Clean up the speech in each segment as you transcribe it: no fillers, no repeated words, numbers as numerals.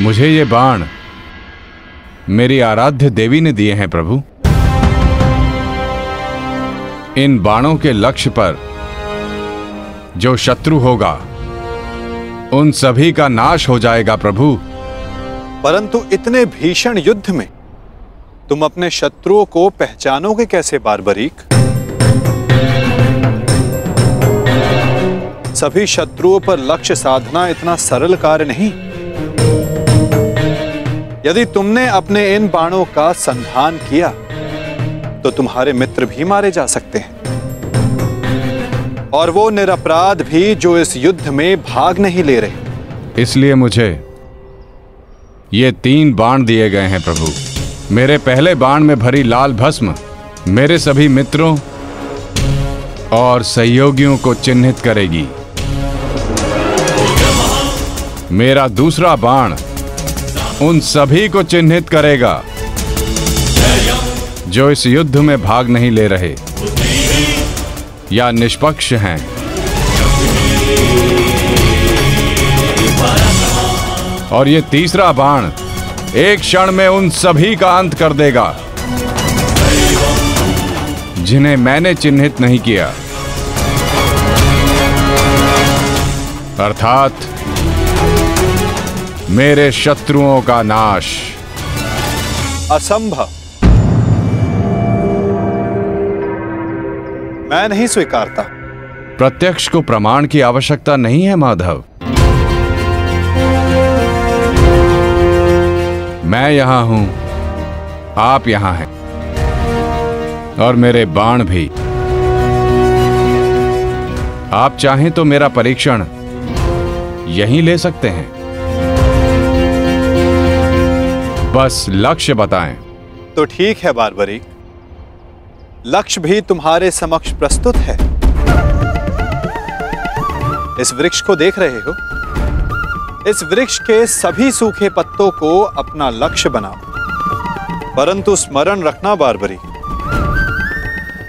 मुझे ये बाण मेरी आराध्य देवी ने दिए हैं प्रभु। इन बाणों के लक्ष्य पर जो शत्रु होगा उन सभी का नाश हो जाएगा प्रभु। परंतु इतने भीषण युद्ध में तुम अपने शत्रुओं को पहचानोगे कैसे बारबरीक? सभी शत्रुओं पर लक्ष्य साधना इतना सरल कार्य नहीं। यदि तुमने अपने इन बाणों का संधान किया तो तुम्हारे मित्र भी मारे जा सकते हैं, और वो निरपराध भी जो इस युद्ध में भाग नहीं ले रहे। इसलिए मुझे ये 3 बाण दिए गए हैं प्रभु। मेरे पहले बाण में भरी लाल भस्म मेरे सभी मित्रों और सहयोगियों को चिन्हित करेगी। मेरा दूसरा बाण उन सभी को चिन्हित करेगा जो इस युद्ध में भाग नहीं ले रहे या निष्पक्ष हैं। और ये तीसरा बाण एक क्षण में उन सभी का अंत कर देगा जिन्हें मैंने चिन्हित नहीं किया, अर्थात मेरे शत्रुओं का नाश। असंभव, मैं नहीं स्वीकारता। प्रत्यक्ष को प्रमाण की आवश्यकता नहीं है माधव। मैं यहां हूं, आप यहां हैं, और मेरे बाण भी। आप चाहें तो मेरा परीक्षण यहीं ले सकते हैं। बस लक्ष्य बताएं। तो ठीक है बारबरीक, लक्ष्य भी तुम्हारे समक्ष प्रस्तुत है। इस वृक्ष को देख रहे हो? इस वृक्ष के सभी सूखे पत्तों को अपना लक्ष्य बनाओ। परंतु स्मरण रखना बारबरीक,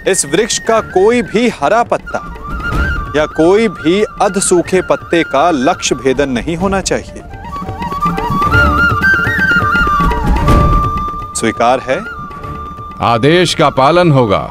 इस वृक्ष का कोई भी हरा पत्ता या कोई भी अध सूखे पत्ते का लक्ष्य भेदन नहीं होना चाहिए। स्वीकार है? आदेश का पालन होगा।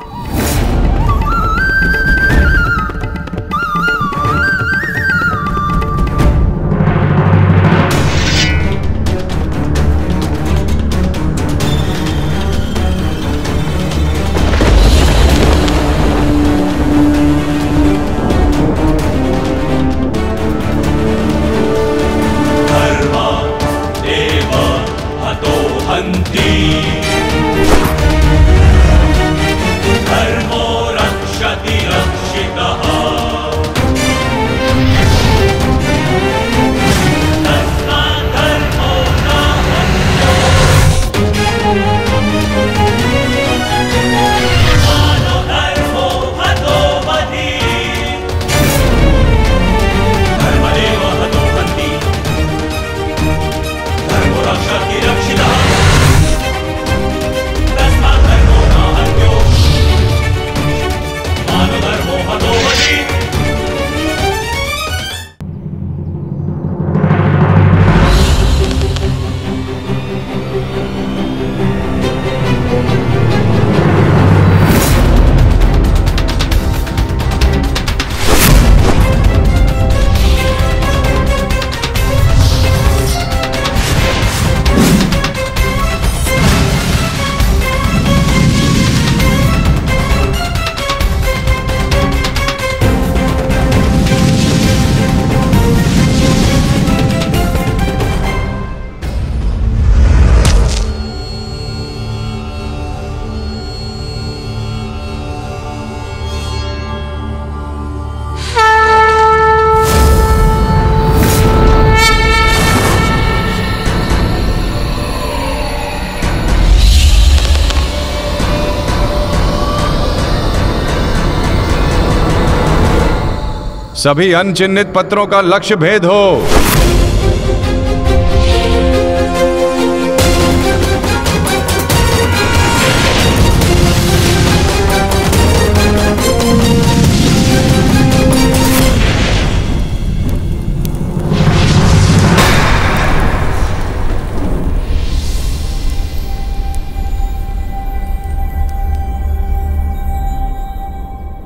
सभी अनचिन्हित पत्रों का लक्ष्य भेद हो।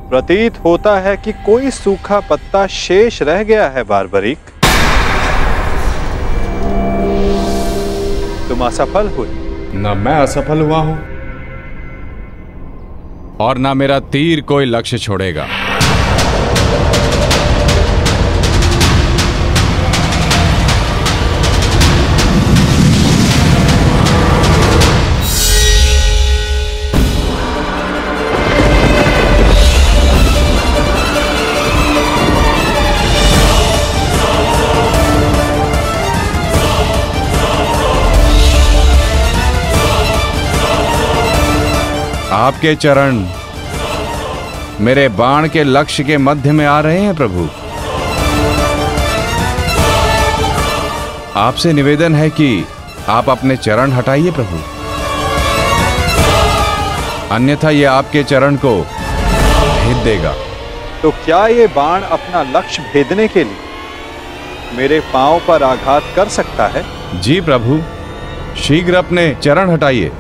प्रतीत होता है कि कोई सूखा पत्ता शेष रह गया है बारबरीक। तुम असफल हुए। न मैं असफल हुआ हूं और ना मेरा तीर कोई लक्ष्य छोड़ेगा। आपके चरण मेरे बाण के लक्ष्य के मध्य में आ रहे हैं प्रभु। आपसे निवेदन है कि आप अपने चरण हटाइए प्रभु, अन्यथा यह आपके चरण को भेद देगा। तो क्या ये बाण अपना लक्ष्य भेदने के लिए मेरे पांव पर आघात कर सकता है? जी प्रभु, शीघ्र अपने चरण हटाइए।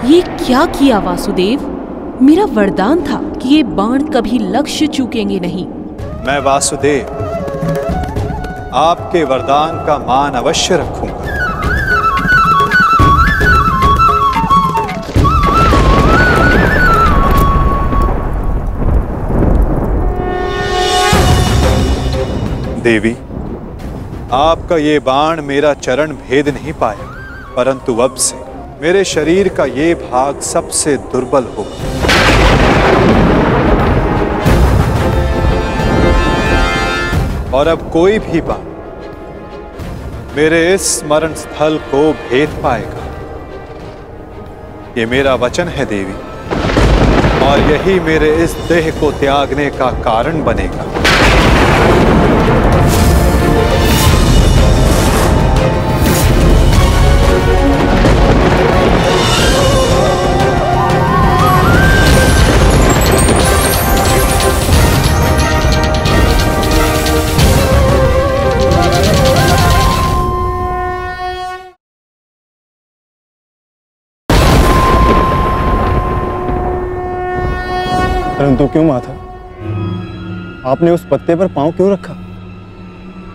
ये क्या किया वासुदेव? मेरा वरदान था कि ये बाण कभी लक्ष्य चूकेंगे नहीं। मैं वासुदेव आपके वरदान का मान अवश्य रखूंगा। देवी, आपका ये बाण मेरा चरण भेद नहीं पाया, परंतु अब से मेरे शरीर का ये भाग सबसे दुर्बल होगा। और अब कोई भी बाण मेरे इस स्मरण स्थल को भेद पाएगा। ये मेरा वचन है देवी, और यही मेरे इस देह को त्यागने का कारण बनेगा। परंतु क्यों माता, आपने उस पत्ते पर पांव क्यों रखा?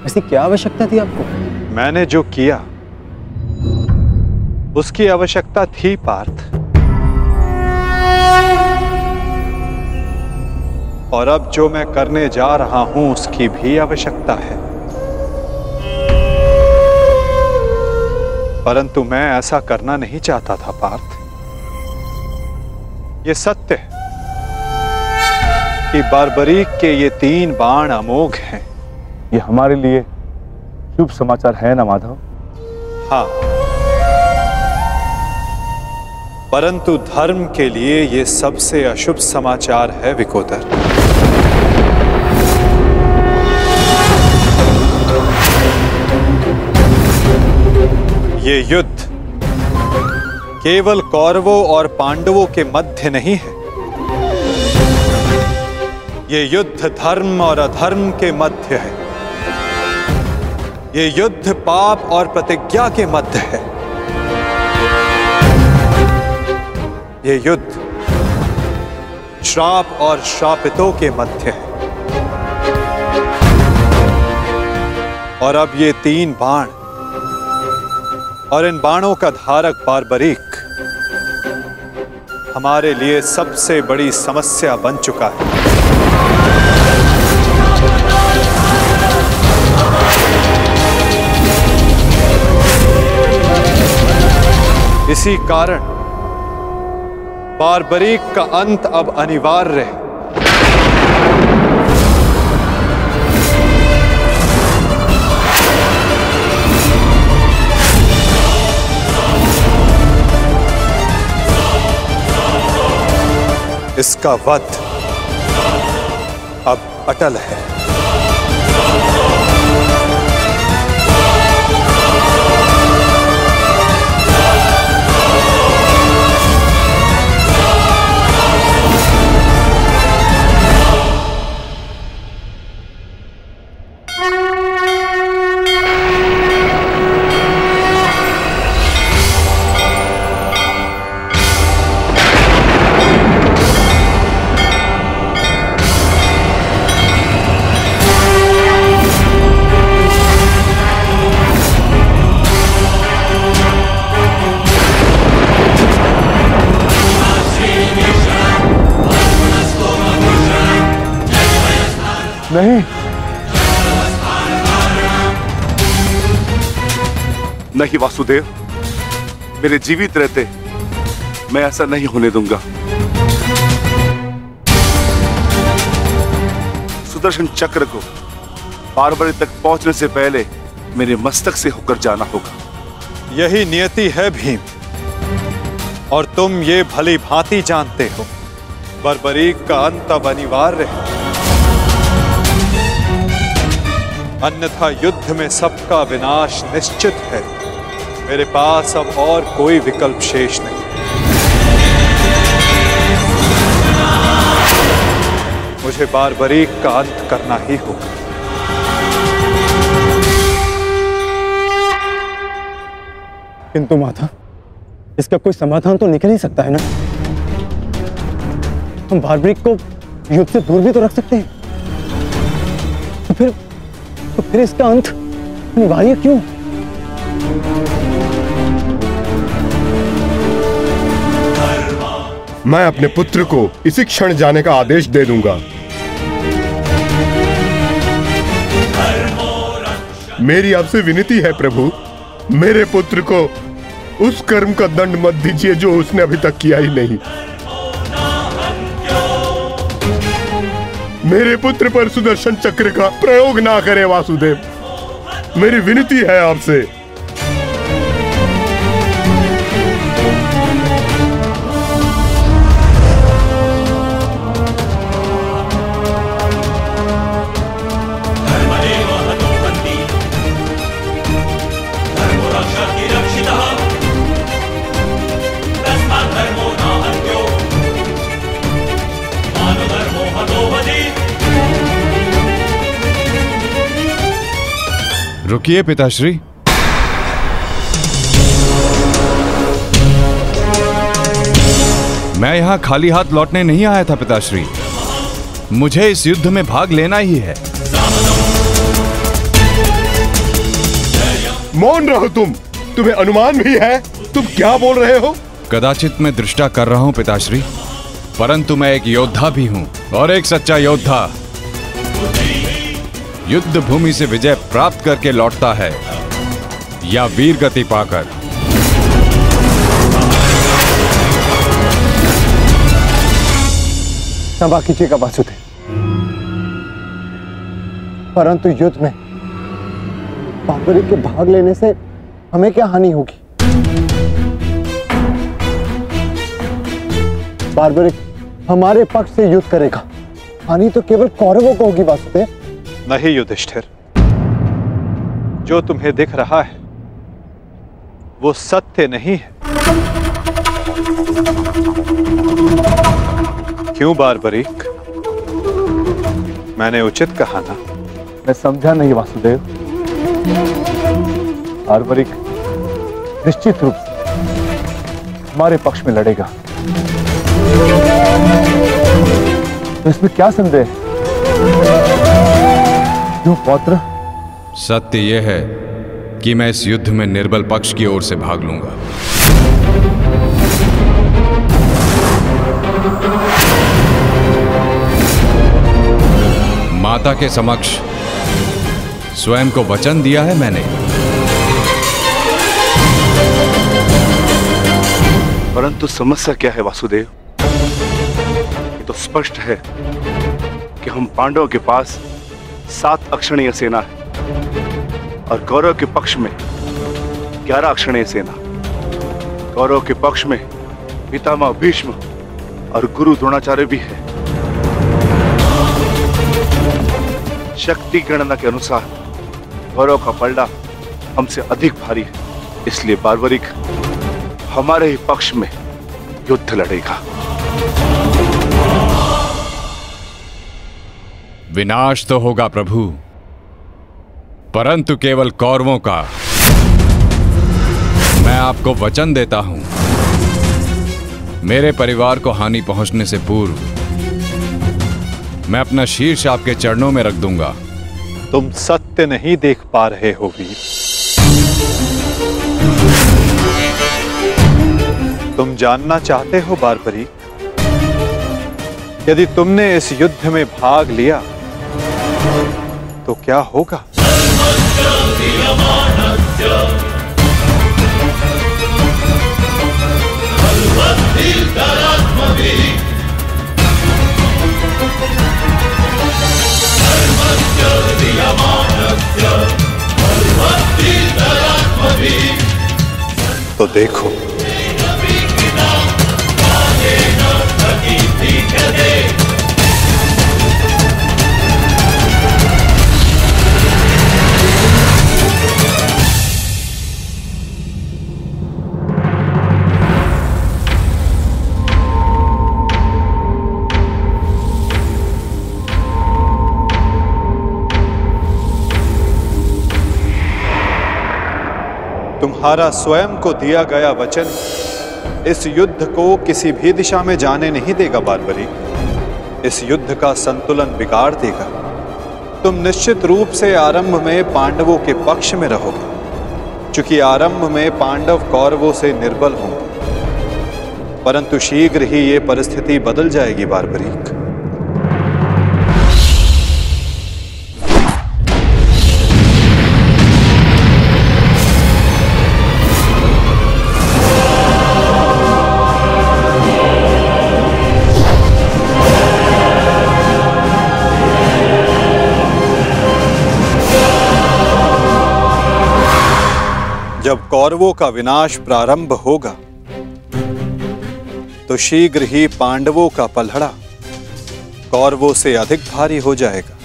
ऐसी क्या आवश्यकता थी आपको? मैंने जो किया उसकी आवश्यकता थी पार्थ, और अब जो मैं करने जा रहा हूं उसकी भी आवश्यकता है। परंतु मैं ऐसा करना नहीं चाहता था पार्थ। ये सत्य है कि बारबरीक के ये 3 बाण अमोघ हैं। ये हमारे लिए शुभ समाचार है ना माधव? हाँ, परंतु धर्म के लिए ये सबसे अशुभ समाचार है विकोदर। ये युद्ध केवल कौरवों और पांडवों के मध्य नहीं है। ये युद्ध धर्म और अधर्म के मध्य है। ये युद्ध पाप और प्रतिज्ञा के मध्य है। ये युद्ध श्राप और श्रापितों के मध्य है। और अब ये 3 बाण और इन बाणों का धारक बारबरीक हमारे लिए सबसे बड़ी समस्या बन चुका है। इसी कारण बारबरीक का अंत अब अनिवार्य है। इसका वध अब अटल है। नहीं, नहीं वासुदेव, मेरे जीवित रहते मैं ऐसा नहीं होने दूंगा। सुदर्शन चक्र को बारबरी तक पहुंचने से पहले मेरे मस्तक से होकर जाना होगा। यही नियति है भीम, और तुम ये भली भांति जानते हो बर्बरीक का अंत अब अनिवार्य है, अन्यथा युद्ध में सबका विनाश निश्चित है। मेरे पास अब और कोई विकल्प शेष नहीं। मुझे बारबरीक का अंत करना ही होगा। किंतु माता, इसका कोई समाधान तो निकल ही सकता है ना। हम बारबरीक को युद्ध से दूर भी तो रख सकते हैं। तो फिर इसका अंत अनिवार्य क्यों? मैं अपने पुत्र को इसी क्षण जाने का आदेश दे दूंगा। मेरी आपसे विनती है प्रभु, मेरे पुत्र को उस कर्म का दंड मत दीजिए जो उसने अभी तक किया ही नहीं। मेरे पुत्र पर सुदर्शन चक्र का प्रयोग ना करें वासुदेव, मेरी विनती है आपसे। रुकिए पिताश्री। मैं यहां खाली हाथ लौटने नहीं आया था पिताश्री, मुझे इस युद्ध में भाग लेना ही है। मौन रहो तुम, तुम्हें अनुमान भी है तुम क्या बोल रहे हो? कदाचित मैं दृष्टा कर रहा हूं पिताश्री, परंतु मैं एक योद्धा भी हूं, और एक सच्चा योद्धा युद्ध भूमि से विजय प्राप्त करके लौटता है या वीर गति पाकर। क्षमा कीजिएगा वासुदेव, परंतु युद्ध में बारबरीक के भाग लेने से हमें क्या हानि होगी? बारबरीक हमारे पक्ष से युद्ध करेगा, हानि तो केवल कौरवों को होगी वासुदेव। नहीं युधिष्ठिर, जो तुम्हें दिख रहा है वो सत्य नहीं है। क्यों बारबरीक, मैंने उचित कहा ना? मैं समझा नहीं वासुदेव। बारबरीक निश्चित रूप से हमारे पक्ष में लड़ेगा, तो इसमें क्या संदेह है? क्यों पौत्र? सत्य यह है कि मैं इस युद्ध में निर्बल पक्ष की ओर से भाग लूंगा। माता के समक्ष स्वयं को वचन दिया है मैंने। परंतु समस्या क्या है वासुदेव? ये तो स्पष्ट है कि हम पांडवों के पास 7 अक्षणीय सेना है और कौरव के पक्ष में 11 अक्षणीय सेना। कौरव के पक्ष में पितामह भीष्म और गुरु द्रोणाचार्य भी है। शक्ति गणना के अनुसार कौरव का पलड़ा हमसे अधिक भारी है, इसलिए बार्बरिक हमारे ही पक्ष में युद्ध लड़ेगा। विनाश तो होगा प्रभु, परंतु केवल कौरवों का। मैं आपको वचन देता हूं, मेरे परिवार को हानि पहुंचने से पूर्व मैं अपना शीर्ष आपके चरणों में रख दूंगा। तुम सत्य नहीं देख पा रहे हो वीर। तुम जानना चाहते हो बार्बरिक, यदि तुमने इस युद्ध में भाग लिया तो क्या होगा? तो देखो, तुम्हारा स्वयं को दिया गया वचन इस युद्ध को किसी भी दिशा में जाने नहीं देगा बार्बरिक। इस युद्ध का संतुलन बिगाड़ देगा। तुम निश्चित रूप से आरंभ में पांडवों के पक्ष में रहोगे, क्योंकि आरंभ में पांडव कौरवों से निर्बल होंगे, परंतु शीघ्र ही ये परिस्थिति बदल जाएगी बार्बरिक। जब कौरवों का विनाश प्रारंभ होगा तो शीघ्र ही पांडवों का पलड़ा कौरवों से अधिक भारी हो जाएगा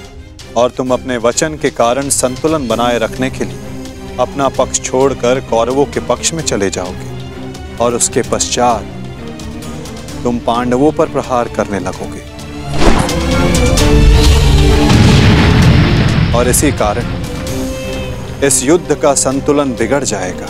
और तुम अपने वचन के कारण संतुलन बनाए रखने के लिए अपना पक्ष छोड़कर कौरवों के पक्ष में चले जाओगे और उसके पश्चात तुम पांडवों पर प्रहार करने लगोगे। और इसी कारण इस युद्ध का संतुलन बिगड़ जाएगा।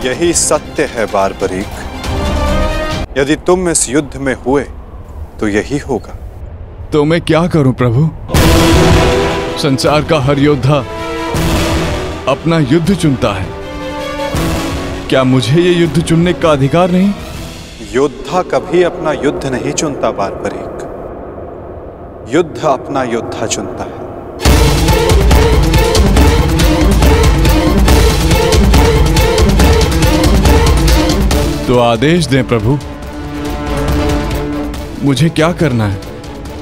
यही सत्य है बार्बरिक। यदि तुम इस युद्ध में हुए तो यही होगा। तो मैं क्या करूं प्रभु? संसार का हर योद्धा अपना युद्ध चुनता है, क्या मुझे ये युद्ध चुनने का अधिकार नहीं? योद्धा कभी अपना युद्ध नहीं चुनता बार्बरिक, युद्ध अपना योद्धा चुनता है। तो आदेश दें प्रभु, मुझे क्या करना है?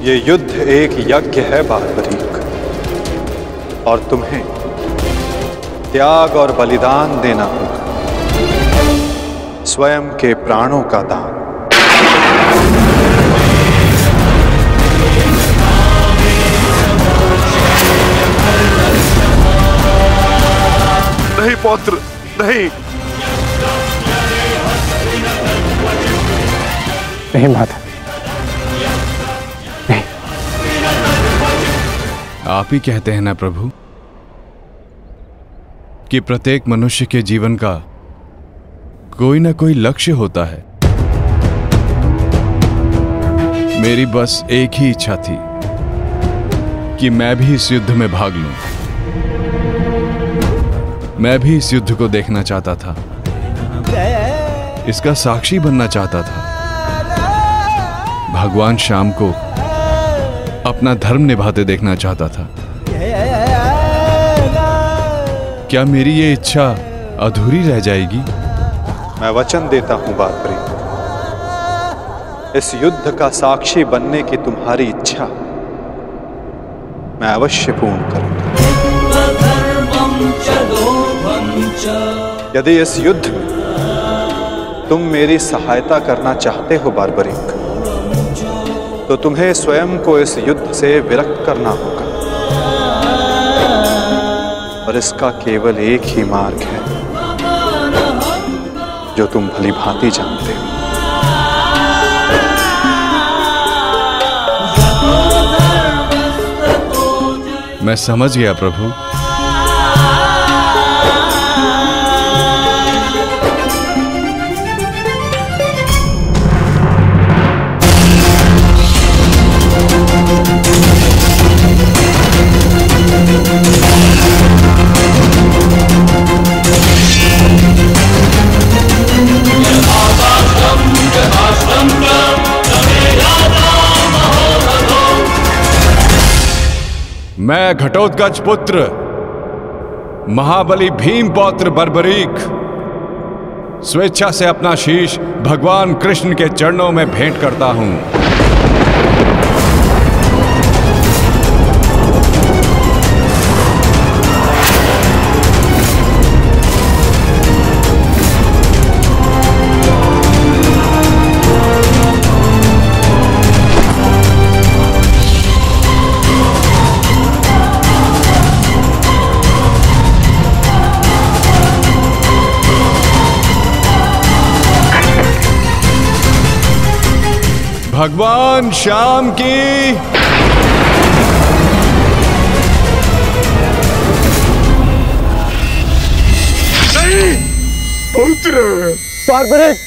ये युद्ध एक यज्ञ है बार्बरिक, और तुम्हें त्याग और बलिदान देना होगा, स्वयं के प्राणों का दान। नहीं पौत्र, नहीं। नहीं माता, नहीं। आप ही कहते हैं ना प्रभु कि प्रत्येक मनुष्य के जीवन का कोई ना कोई लक्ष्य होता है। मेरी बस एक ही इच्छा थी कि मैं भी इस युद्ध में भाग लूं। मैं भी इस युद्ध को देखना चाहता था, इसका साक्षी बनना चाहता था। भगवान श्याम को अपना धर्म निभाते देखना चाहता था। क्या मेरी ये इच्छा अधूरी रह जाएगी? मैं वचन देता हूं बारबरीक, इस युद्ध का साक्षी बनने की तुम्हारी इच्छा मैं अवश्य पूर्ण करूंगा। यदि इस युद्ध में तुम मेरी सहायता करना चाहते हो बारबरीक, तो तुम्हें स्वयं को इस युद्ध से विरक्त करना होगा, और इसका केवल एक ही मार्ग है जो तुम भली भांति जानते हो। मैं समझ गया प्रभु। मैं घटोत्कच पुत्र महाबली भीम पौत्र बर्बरीक स्वेच्छा से अपना शीश भगवान कृष्ण के चरणों में भेंट करता हूं। भगवान श्याम की पुत्र बारबरीक,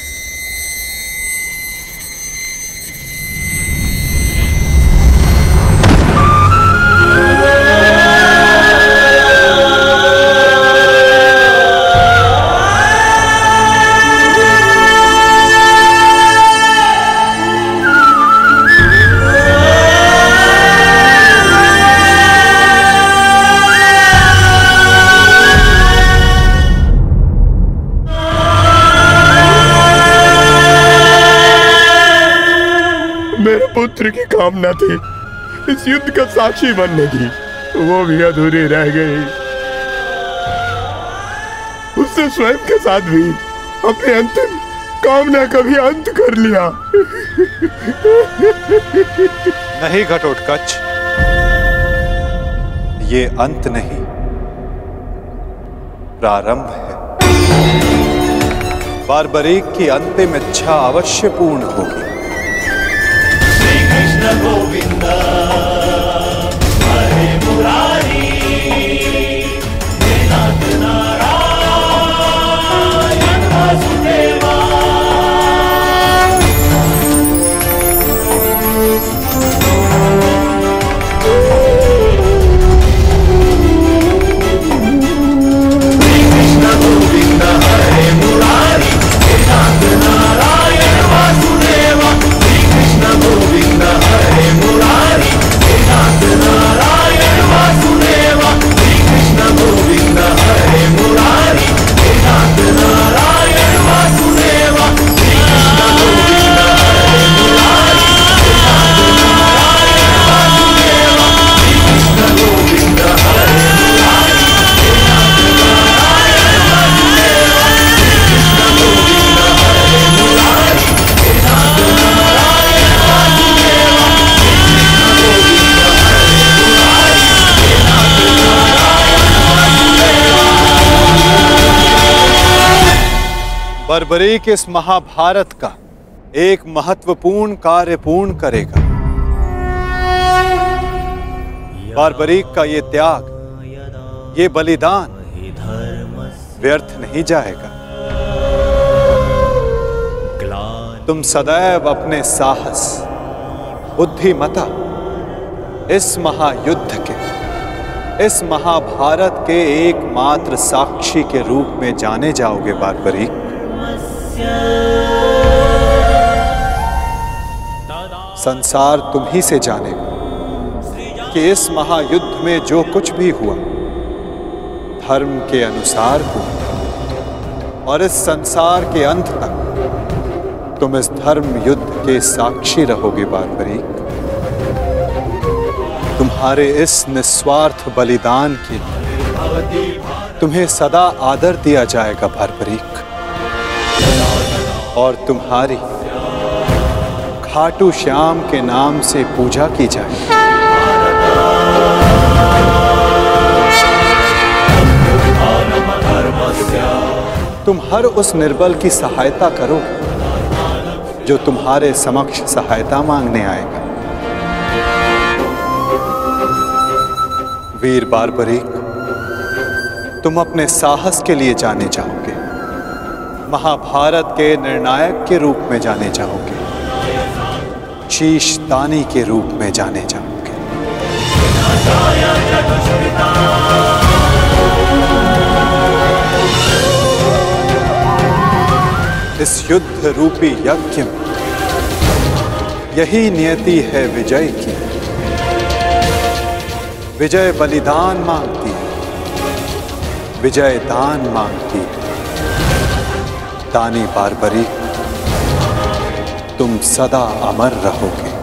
पुत्र की कामना थी इस युद्ध का साक्षी बनने की, वो भी अधूरी रह गई। उससे स्वयं के साथ भी अपनी अंतिम कामना का भी अंत कर लिया। नहीं घटोत्कच, ये अंत नहीं, प्रारंभ है। बारबरीक की अंतिम इच्छा अवश्य पूर्ण होगी। कृष्ण गोविंद हरे मुरारी, हे नाथ नारायण वासुदेवा। कृष्ण गोविंद हरे मुरारी, हे नाथ नारायण वासुदेवा। कृष्ण गोविंद हरे मुरारी, हे नाथ नारायण वासुदेवा। कृष्ण गोविंद हरे मुरारी, हे नाथ नारायण वासुदेवा। कृष्ण गोविंद हरे मुरारी, हे नाथ नारायण वासुदेवा। कृष्ण गोविंद हरे मुरारी, हे नाथ नारायण वासुदेवा। कृष्ण गोविंद हरे मुरारी, हे नाथ नारायण वासुदेवा। कृष्ण गोविंद हरे मुरारी, हे नाथ नारायण वासुदेवा। बर्बरीक इस महाभारत का एक महत्वपूर्ण कार्य पूर्ण करेगा। बारबरीक का ये त्याग, ये बलिदान व्यर्थ नहीं जाएगा। तुम सदैव अपने साहस, बुद्धिमता इस महायुद्ध के इस महाभारत के एकमात्र साक्षी के रूप में जाने जाओगे बारबरीक। संसार तुम ही से जानेगा कि इस महायुद्ध में जो कुछ भी हुआ धर्म के अनुसार हुआ और इस संसार के अंत तक तुम इस धर्म युद्ध के साक्षी रहोगे बारबरीक। तुम्हारे इस निस्वार्थ बलिदान के लिए तुम्हें सदा आदर दिया जाएगा बारबरीक और तुम्हारी खाटू श्याम के नाम से पूजा की जाएगी। तुम हर उस निर्बल की सहायता करोगे जो तुम्हारे समक्ष सहायता मांगने आएगा। वीर बारबरीक, तुम अपने साहस के लिए जाने जाओगे, महाभारत के निर्णायक के रूप में जाने जाओगे, शीश दानी के रूप में जाने जाओगे। इस युद्ध रूपी यज्ञ में यही नियति है विजय की। विजय बलिदान मांगती है, विजय दान मांगती है। दानी बारबरीक, तुम सदा अमर रहोगे।